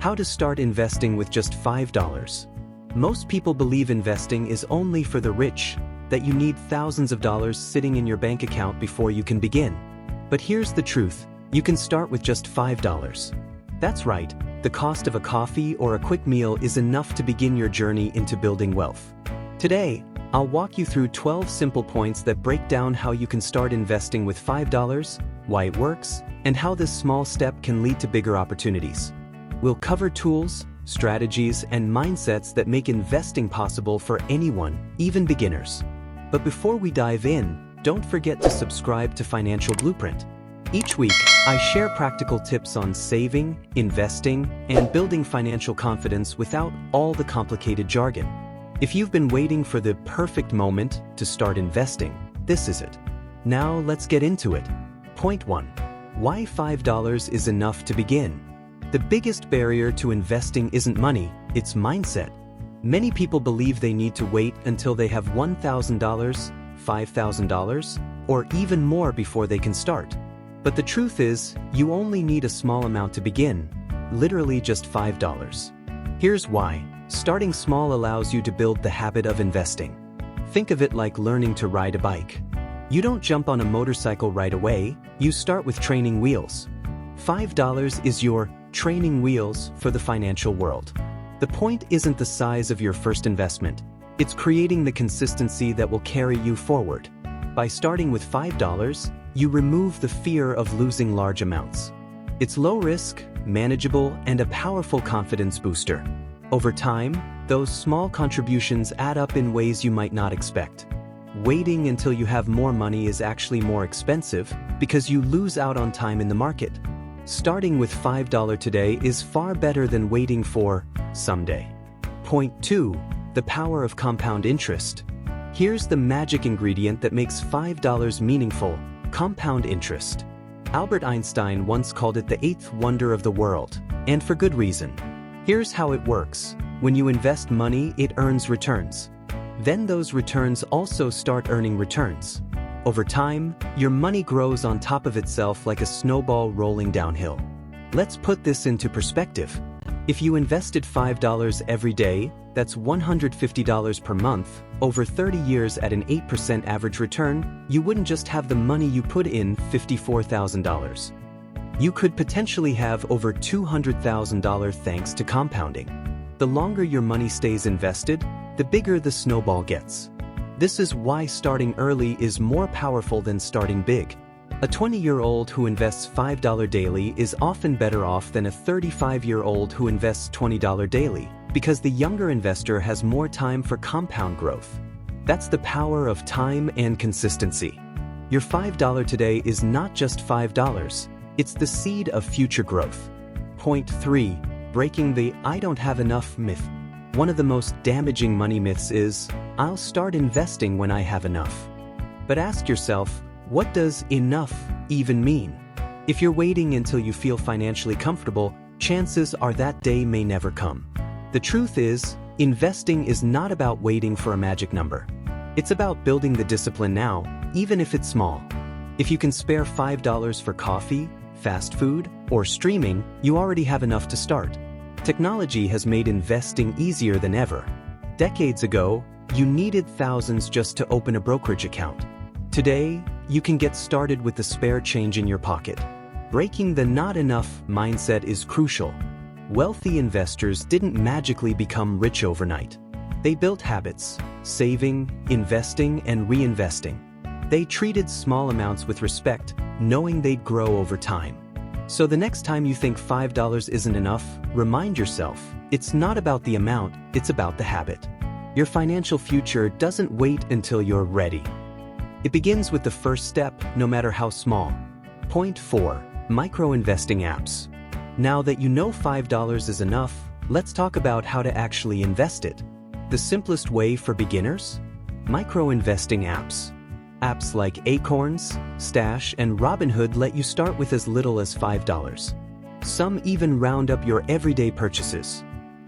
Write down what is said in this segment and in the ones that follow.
How to start investing with just $5. Most people believe investing is only for the rich, that you need thousands of dollars sitting in your bank account before you can begin. But here's the truth, you can start with just $5. That's right, the cost of a coffee or a quick meal is enough to begin your journey into building wealth. Today, I'll walk you through 12 simple points that break down how you can start investing with $5, why it works, and how this small step can lead to bigger opportunities. We'll cover tools, strategies, and mindsets that make investing possible for anyone, even beginners. But before we dive in, don't forget to subscribe to Financial Blueprint. Each week, I share practical tips on saving, investing, and building financial confidence without all the complicated jargon. If you've been waiting for the perfect moment to start investing, this is it. Now let's get into it. Point 1. Why $5 is enough to begin. The biggest barrier to investing isn't money, it's mindset. Many people believe they need to wait until they have $1,000, $5,000, or even more before they can start. But the truth is, you only need a small amount to begin, literally just $5. Here's why. Starting small allows you to build the habit of investing. Think of it like learning to ride a bike. You don't jump on a motorcycle right away, you start with training wheels. $5 is your training wheels for the financial world. The point isn't the size of your first investment, it's creating the consistency that will carry you forward. By starting with $5, you remove the fear of losing large amounts. It's low risk, manageable, and a powerful confidence booster. Over time, those small contributions add up in ways you might not expect. Waiting until you have more money is actually more expensive because you lose out on time in the market. Starting with $5 today is far better than waiting for someday. Point 2. The power of compound interest. Here's the magic ingredient that makes $5 meaningful: compound interest. Albert Einstein once called it the eighth wonder of the world, and for good reason. Here's how it works. When you invest money, it earns returns. Then those returns also start earning returns. Over time, your money grows on top of itself like a snowball rolling downhill. Let's put this into perspective. If you invested $5 every day, that's $150 per month, over 30 years at an 8% average return, you wouldn't just have the money you put in, $54,000. You could potentially have over $200,000 thanks to compounding. The longer your money stays invested, the bigger the snowball gets. This is why starting early is more powerful than starting big. A 20-year-old who invests $5 daily is often better off than a 35-year-old who invests $20 daily, because the younger investor has more time for compound growth. That's the power of time and consistency. Your $5 today is not just $5, it's the seed of future growth. Point 3. Breaking the "I don't have enough" myth. One of the most damaging money myths is, "I'll start investing when I have enough." But ask yourself, what does enough even mean? If you're waiting until you feel financially comfortable, chances are that day may never come. The truth is, investing is not about waiting for a magic number. It's about building the discipline now, even if it's small. If you can spare $5 for coffee, fast food, or streaming, you already have enough to start. Technology has made investing easier than ever. Decades ago, you needed thousands just to open a brokerage account. Today, you can get started with the spare change in your pocket. Breaking the "not enough" mindset is crucial. Wealthy investors didn't magically become rich overnight. They built habits: saving, investing, and reinvesting. They treated small amounts with respect, knowing they'd grow over time. So the next time you think $5 isn't enough, remind yourself, it's not about the amount, it's about the habit. Your financial future doesn't wait until you're ready. It begins with the first step, no matter how small. Point 4. Micro-investing apps. Now that you know $5 is enough, let's talk about how to actually invest it. The simplest way for beginners? Micro-investing apps. Apps like Acorns, Stash, and Robinhood let you start with as little as $5. Some even round up your everyday purchases.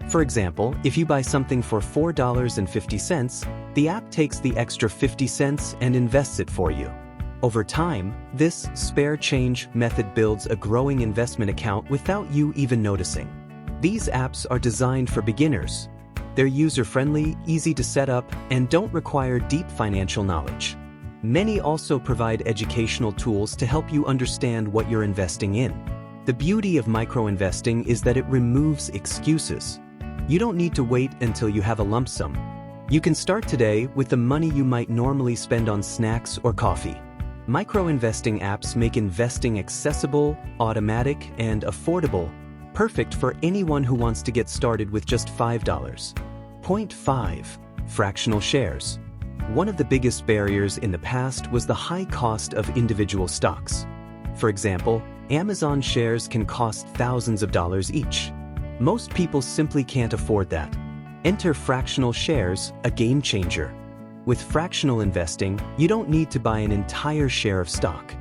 For example, if you buy something for $4.50, the app takes the extra 50 cents and invests it for you. Over time, this spare change method builds a growing investment account without you even noticing. These apps are designed for beginners. They're user-friendly, easy to set up, and don't require deep financial knowledge. Many also provide educational tools to help you understand what you're investing in. The beauty of micro-investing is that it removes excuses. You don't need to wait until you have a lump sum. You can start today with the money you might normally spend on snacks or coffee. Micro-investing apps make investing accessible, automatic, and affordable, perfect for anyone who wants to get started with just $5. Point 5. Fractional shares. One of the biggest barriers in the past was the high cost of individual stocks. For example, Amazon shares can cost thousands of dollars each. Most people simply can't afford that. Enter fractional shares, a game changer. With fractional investing, you don't need to buy an entire share of stock.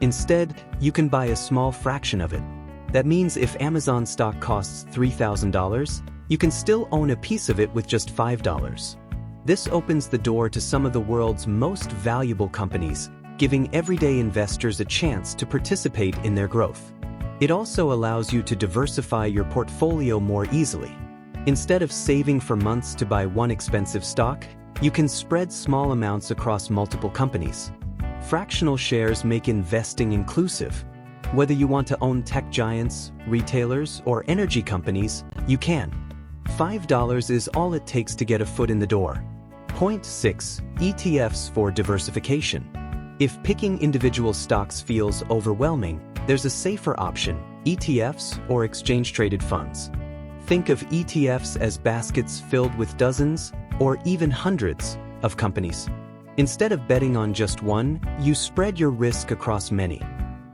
Instead, you can buy a small fraction of it. That means if Amazon stock costs $3,000, you can still own a piece of it with just $5. This opens the door to some of the world's most valuable companies, giving everyday investors a chance to participate in their growth. It also allows you to diversify your portfolio more easily. Instead of saving for months to buy one expensive stock, you can spread small amounts across multiple companies. Fractional shares make investing inclusive. Whether you want to own tech giants, retailers, or energy companies, you can. $5 is all it takes to get a foot in the door. Point 6. ETFs for diversification. If picking individual stocks feels overwhelming, there's a safer option: ETFs or exchange-traded funds. Think of ETFs as baskets filled with dozens, or even hundreds, of companies. Instead of betting on just one, you spread your risk across many.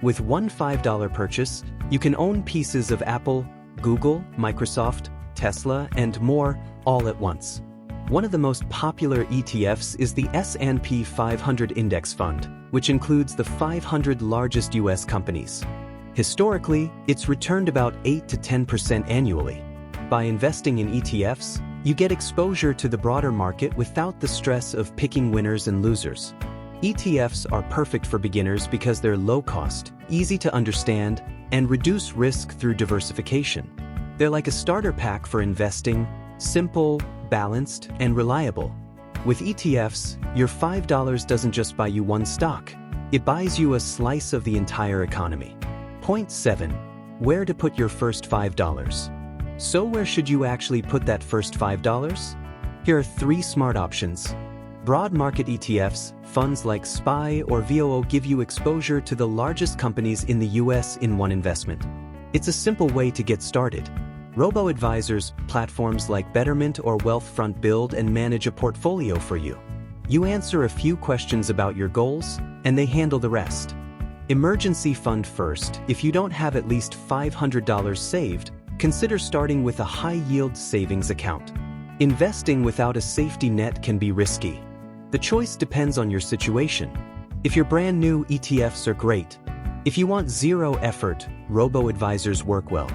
With one $5 purchase, you can own pieces of Apple, Google, Microsoft, Tesla, and more, all at once. One of the most popular ETFs is the S&P 500 Index Fund, which includes the 500 largest US companies. Historically, it's returned about 8 to 10% annually. By investing in ETFs, you get exposure to the broader market without the stress of picking winners and losers. ETFs are perfect for beginners because they're low cost, easy to understand, and reduce risk through diversification. They're like a starter pack for investing, simple, balanced, and reliable. With ETFs, your $5 doesn't just buy you one stock, it buys you a slice of the entire economy. Point 7. Where to put your first $5. So where should you actually put that first $5? Here are 3 smart options. Broad market ETFs, funds like SPY or VOO give you exposure to the largest companies in the US in one investment. It's a simple way to get started. Robo-advisors, platforms like Betterment or Wealthfront build and manage a portfolio for you. You answer a few questions about your goals, and they handle the rest. Emergency fund first. If you don't have at least $500 saved, consider starting with a high-yield savings account. Investing without a safety net can be risky. The choice depends on your situation. If you're brand new, ETFs are great. If you want zero effort, robo-advisors work well.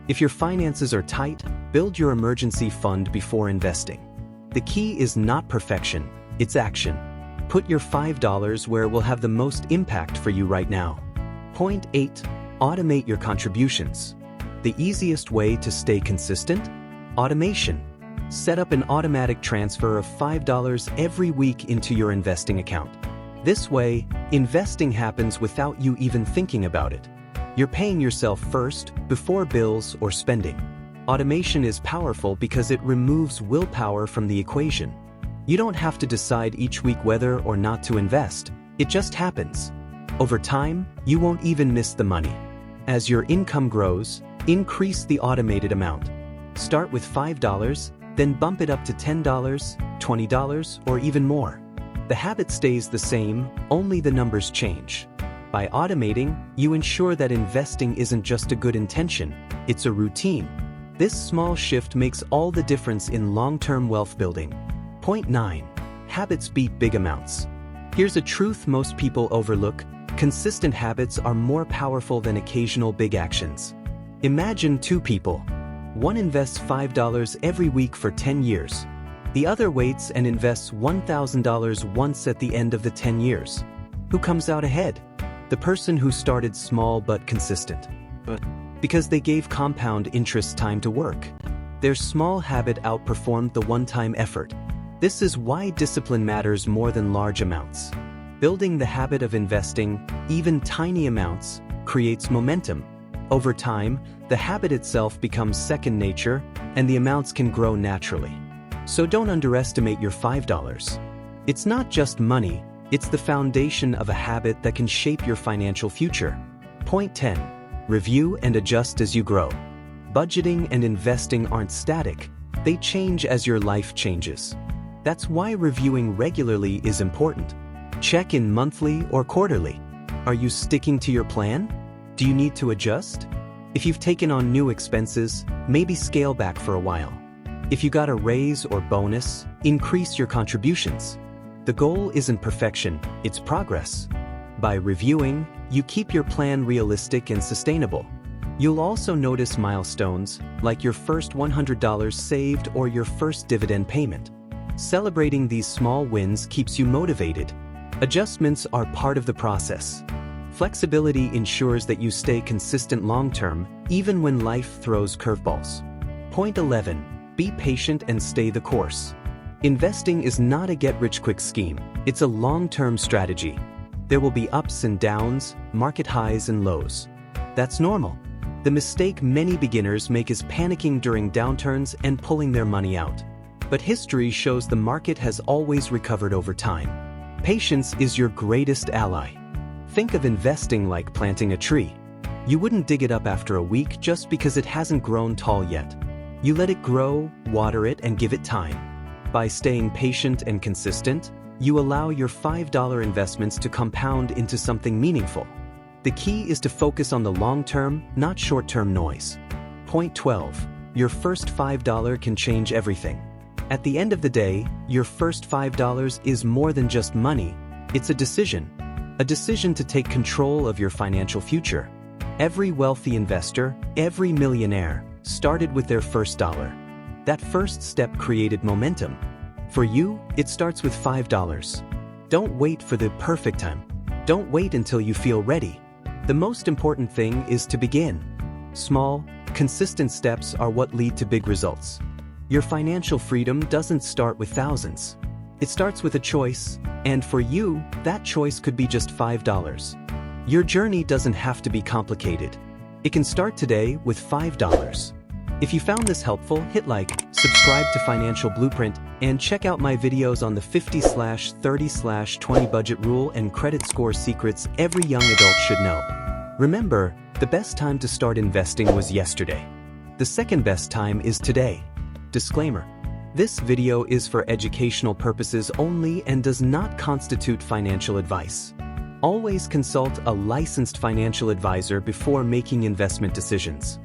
If your finances are tight, build your emergency fund before investing. The key is not perfection, it's action. Put your $5 where it will have the most impact for you right now. Point 8. Automate your contributions. The easiest way to stay consistent? Automation. Set up an automatic transfer of $5 every week into your investing account. This way, investing happens without you even thinking about it. You're paying yourself first, before bills or spending. Automation is powerful because it removes willpower from the equation. You don't have to decide each week whether or not to invest. It just happens. Over time, you won't even miss the money. As your income grows, increase the automated amount. Start with $5, then bump it up to $10, $20, or even more. The habit stays the same, only the numbers change. By automating, you ensure that investing isn't just a good intention, it's a routine. This small shift makes all the difference in long-term wealth building. Point 9. Habits beat big amounts. Here's a truth most people overlook: consistent habits are more powerful than occasional big actions. Imagine 2 people. One invests $5 every week for 10 years. The other waits and invests $1,000 once at the end of the 10 years. Who comes out ahead? The person who started small but consistent. But Because they gave compound interest time to work. Their small habit outperformed the one-time effort. This is why discipline matters more than large amounts. Building the habit of investing, even tiny amounts, creates momentum. Over time, the habit itself becomes second nature, and the amounts can grow naturally. So don't underestimate your $5. It's not just money, it's the foundation of a habit that can shape your financial future. Point 10. Review and adjust as you grow. Budgeting and investing aren't static, they change as your life changes. That's why reviewing regularly is important. Check in monthly or quarterly. Are you sticking to your plan? Do you need to adjust? If you've taken on new expenses, maybe scale back for a while. If you got a raise or bonus, increase your contributions. The goal isn't perfection, it's progress. By reviewing, you keep your plan realistic and sustainable. You'll also notice milestones, like your first $100 saved or your first dividend payment. Celebrating these small wins keeps you motivated. Adjustments are part of the process. Flexibility ensures that you stay consistent long-term, even when life throws curveballs. Point 11. Be patient and stay the course. Investing is not a get-rich-quick scheme, it's a long-term strategy. There will be ups and downs, market highs and lows. That's normal. The mistake many beginners make is panicking during downturns and pulling their money out. But history shows the market has always recovered over time. Patience is your greatest ally. Think of investing like planting a tree. You wouldn't dig it up after a week just because it hasn't grown tall yet. You let it grow, water it, and give it time. By staying patient and consistent, you allow your $5 investments to compound into something meaningful. The key is to focus on the long-term, not short-term noise. Point 12. Your first $5 can change everything. At the end of the day, your first $5 is more than just money, it's a decision. A decision to take control of your financial future. Every wealthy investor, every millionaire, started with their first dollar. That first step created momentum. For you, it starts with $5. Don't wait for the perfect time. Don't wait until you feel ready. The most important thing is to begin. Small, consistent steps are what lead to big results. Your financial freedom doesn't start with thousands. It starts with a choice, and for you, that choice could be just $5. Your journey doesn't have to be complicated. It can start today with $5. If you found this helpful, hit like, subscribe to Financial Blueprint, and check out my videos on the 50/30/20 budget rule and credit score secrets every young adult should know. Remember, the best time to start investing was yesterday. The second best time is today. Disclaimer: this video is for educational purposes only and does not constitute financial advice. Always consult a licensed financial advisor before making investment decisions.